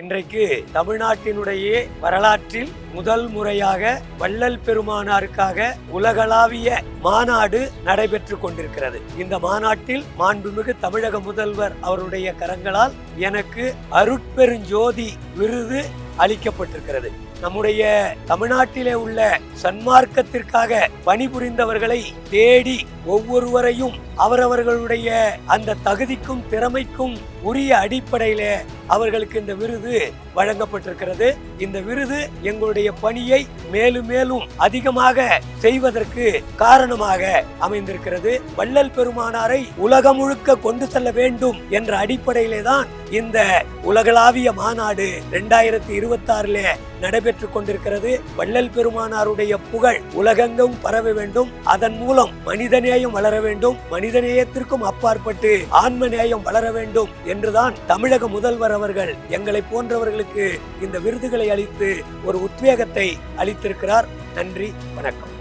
இன்றைக்கு தமிழ்நாட்டினுடைய வரலாற்றில் முதல் முறையாக வள்ளல் பெருமானாருக்காக உலகளாவிய மாநாடு நடைபெற்று கொண்டிருக்கிறது. இந்த மாநாட்டில் மாண்புமிகு தமிழக முதல்வர் அவருடைய கரங்களால் எனக்கு அருட்பெருஞ்சோதி விருது அளிக்கப்பட்டிருக்கிறது. நம்முடைய தமிழ்நாட்டிலே உள்ள சன்மார்க்கத்திற்காக பணிபுரிந்தவர்களை தேடி ஒவ்வொருவரையும் அவரவர்களுடைய அந்த தகுதிக்கும் திறமைக்கும் உரிய அடிப்படையில அவர்களுக்கு இந்த விருது வழங்கப்பட்டிருக்கிறது. இந்த விருது எங்களுடைய பணியை மேலும் மேலும் அதிகமாக செய்வதற்கு காரணமாக அமைந்திருக்கிறது. வள்ளல் பெருமானாரை உலகம் முழுக்க கொண்டு செல்ல வேண்டும் என்ற அடிப்படையிலே தான் இந்த உலகளாவிய மாநாடு 2026 நடைபெற்று கொண்டிருக்கிறது. வள்ளல் பெருமானாருடைய புகழ் உலகெங்கும் பரவ வேண்டும். அதன் மூலம் மனிதநேயம் வளர வேண்டும். மனிதநேயத்திற்கும் அப்பாற்பட்டு ஆன்ம நேயம் வளர வேண்டும் என்றுதான் தமிழக முதல்வர் அவர்கள் எங்களை போன்றவர்களுக்கு இந்த விருதுகளை அளித்து ஒரு உத்வேகத்தை அளித்திருக்கிறார். நன்றி, வணக்கம்.